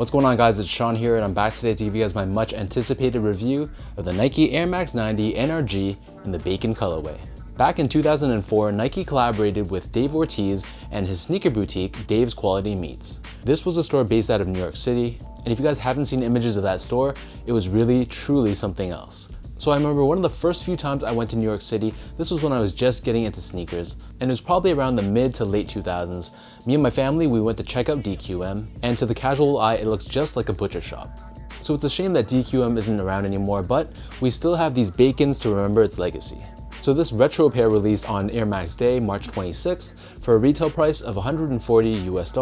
What's going on, guys? It's Sean here, and I'm back today to give you guys my much anticipated review of the Nike Air Max 90 NRG in the Bacon colorway. Back in 2004, Nike collaborated with Dave Ortiz and his sneaker boutique, Dave's Quality Meats. This was a store based out of New York City, and if you guys haven't seen images of that store, it was really, truly something else. So I remember one of the first few times I went to New York City, this was when I was just getting into sneakers, and it was probably around the mid to late 2000s. Me and my family, we went to check out DQM, and to the casual eye, it looks just like a butcher shop. So it's a shame that DQM isn't around anymore, but we still have these Bacons to remember its legacy. So this retro pair released on Air Max Day, March 26th, for a retail price of $140 US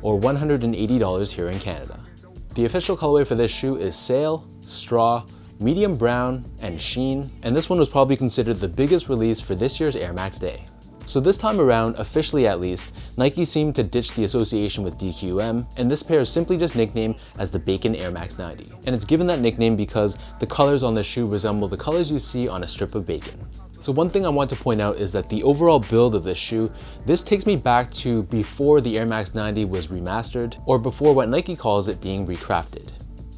or $180 here in Canada. The official colorway for this shoe is Sail, Straw, Medium Brown, and Sheen, and this one was probably considered the biggest release for this year's Air Max Day. So this time around, officially at least, Nike seemed to ditch the association with DQM, and this pair is simply just nicknamed as the Bacon Air Max 90. And it's given that nickname because the colors on the shoe resemble the colors you see on a strip of bacon. So one thing I want to point out is that the overall build of this shoe, this takes me back to before the Air Max 90 was remastered, or before what Nike calls it being recrafted.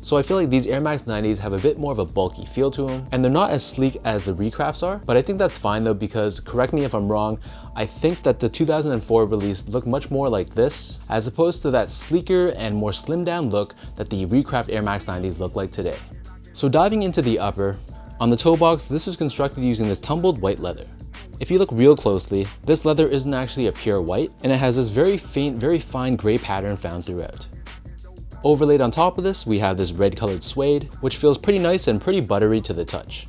So I feel like these Air Max 90s have a bit more of a bulky feel to them, and they're not as sleek as the recrafts are, but I think that's fine though, because, correct me if I'm wrong, I think that the 2004 release looked much more like this, as opposed to that sleeker and more slimmed down look that the recraft Air Max 90s look like today. So diving into the upper, on the toe box, this is constructed using this tumbled white leather. If you look real closely, this leather isn't actually a pure white, and it has this very faint, very fine gray pattern found throughout. Overlaid on top of this, we have this red colored suede, which feels pretty nice and pretty buttery to the touch.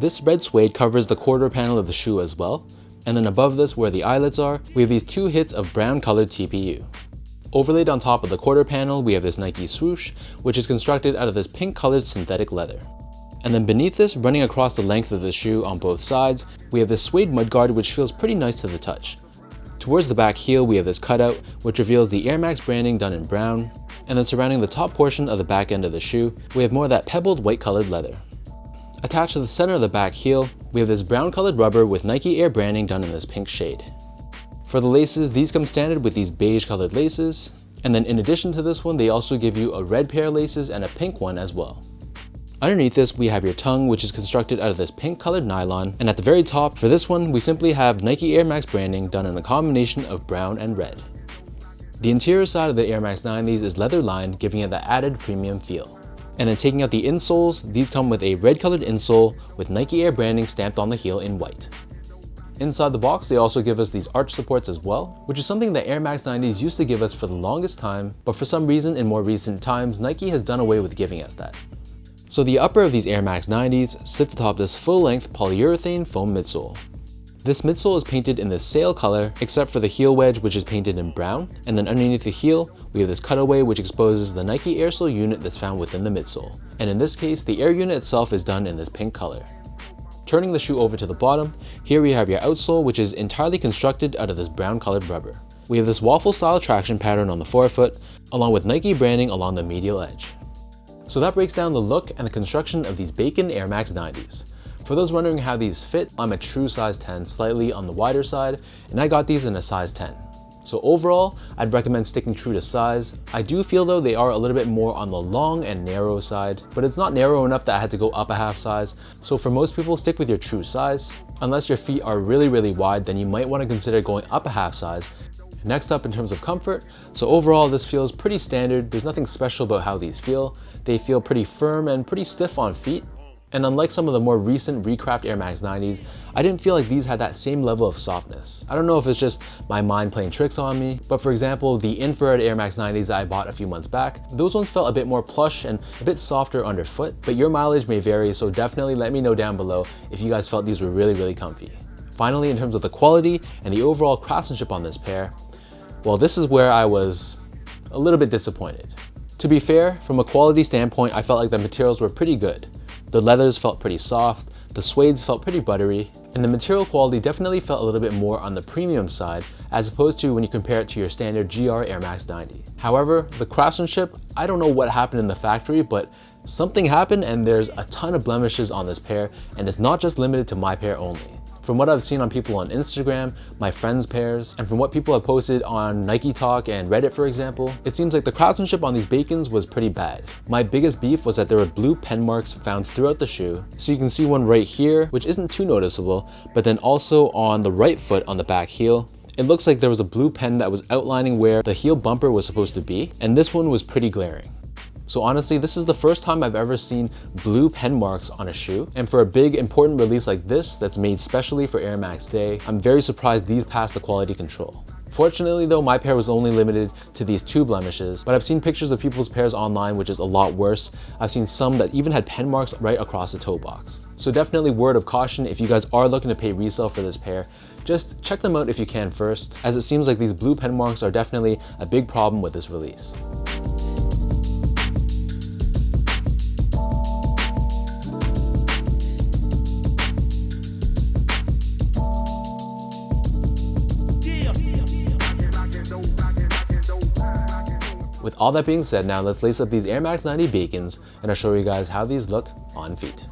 This red suede covers the quarter panel of the shoe as well, and then above this, where the eyelets are, we have these two hits of brown colored TPU. Overlaid on top of the quarter panel, we have this Nike swoosh, which is constructed out of this pink colored synthetic leather. And then beneath this, running across the length of the shoe on both sides, we have this suede mudguard, which feels pretty nice to the touch. Towards the back heel, we have this cutout, which reveals the Air Max branding done in brown. And then surrounding the top portion of the back end of the shoe, we have more of that pebbled white colored leather. Attached to the center of the back heel, we have this brown colored rubber with Nike Air branding done in this pink shade. For the laces, these come standard with these beige colored laces, and then in addition to this one, they also give you a red pair of laces and a pink one as well. Underneath this, we have your tongue, which is constructed out of this pink colored nylon, and at the very top, for this one, we simply have Nike Air Max branding done in a combination of brown and red. The interior side of the Air Max 90s is leather lined, giving it that added premium feel. And then taking out the insoles, these come with a red colored insole with Nike Air branding stamped on the heel in white. Inside the box, they also give us these arch supports as well, which is something that Air Max 90s used to give us for the longest time, but for some reason in more recent times, Nike has done away with giving us that. So the upper of these Air Max 90s sits atop this full-length polyurethane foam midsole. This midsole is painted in this sail color, except for the heel wedge, which is painted in brown, and then underneath the heel, we have this cutaway which exposes the Nike Airsole unit that's found within the midsole. And in this case, the air unit itself is done in this pink color. Turning the shoe over to the bottom, here we have your outsole, which is entirely constructed out of this brown colored rubber. We have this waffle style traction pattern on the forefoot, along with Nike branding along the medial edge. So that breaks down the look and the construction of these Bacon Air Max 90s. For those wondering how these fit, I'm a true size 10, slightly on the wider side, and I got these in a size 10. So overall, I'd recommend sticking true to size. I do feel though they are a little bit more on the long and narrow side, but it's not narrow enough that I had to go up a half size. So for most people, stick with your true size. Unless your feet are really, really wide, then you might want to consider going up a half size. Next up in terms of comfort, so overall this feels pretty standard. There's nothing special about how these feel. They feel pretty firm and pretty stiff on feet. And unlike some of the more recent recraft Air Max 90s, I didn't feel like these had that same level of softness. I don't know if it's just my mind playing tricks on me, but for example, the infrared Air Max 90s that I bought a few months back, those ones felt a bit more plush and a bit softer underfoot, but your mileage may vary, so definitely let me know down below if you guys felt these were really, really comfy. Finally, in terms of the quality and the overall craftsmanship on this pair, well, this is where I was a little bit disappointed. To be fair, from a quality standpoint, I felt like the materials were pretty good. The leathers felt pretty soft, the suedes felt pretty buttery, and the material quality definitely felt a little bit more on the premium side as opposed to when you compare it to your standard GR Air Max 90. However, the craftsmanship, I don't know what happened in the factory, but something happened and there's a ton of blemishes on this pair, and it's not just limited to my pair only. From what I've seen on people on Instagram, my friends' pairs, and from what people have posted on Nike Talk and Reddit, for example, it seems like the craftsmanship on these Bacons was pretty bad. My biggest beef was that there were blue pen marks found throughout the shoe. So you can see one right here, which isn't too noticeable, but then also on the right foot on the back heel, it looks like there was a blue pen that was outlining where the heel bumper was supposed to be, and this one was pretty glaring. So honestly, this is the first time I've ever seen blue pen marks on a shoe. And for a big, important release like this that's made specially for Air Max Day, I'm very surprised these passed the quality control. Fortunately though, my pair was only limited to these 2 blemishes, but I've seen pictures of people's pairs online which is a lot worse. I've seen some that even had pen marks right across the toe box. So definitely word of caution, if you guys are looking to pay resale for this pair, just check them out if you can first, as it seems like these blue pen marks are definitely a big problem with this release. With all that being said, now let's lace up these Air Max 90 Bacons and I'll show you guys how these look on feet.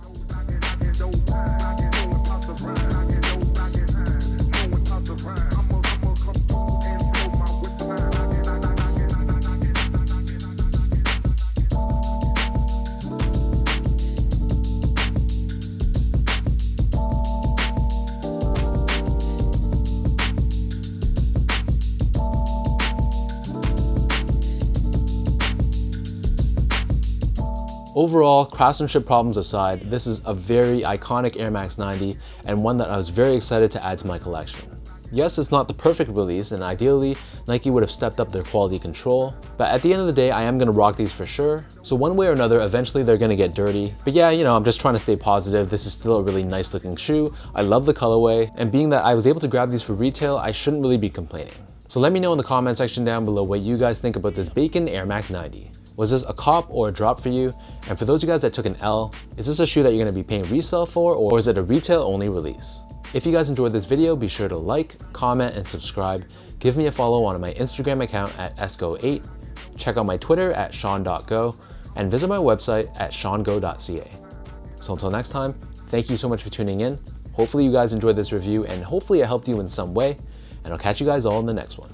Overall, craftsmanship problems aside, this is a very iconic Air Max 90 and one that I was very excited to add to my collection. Yes, it's not the perfect release and ideally, Nike would have stepped up their quality control, but at the end of the day, I am gonna rock these for sure. So one way or another, eventually they're gonna get dirty. But yeah, I'm just trying to stay positive. This is still a really nice looking shoe. I love the colorway, and being that I was able to grab these for retail, I shouldn't really be complaining. So let me know in the comment section down below what you guys think about this Bacon Air Max 90. Was this a cop or a drop for you? And for those of you guys that took an L, is this a shoe that you're gonna be paying resale for, or is it a retail only release? If you guys enjoyed this video, be sure to like, comment, and subscribe. Give me a follow on my Instagram account at esco8, check out my Twitter at sean.go, and visit my website at seango.ca. So until next time, thank you so much for tuning in. Hopefully you guys enjoyed this review and hopefully it helped you in some way, and I'll catch you guys all in the next one.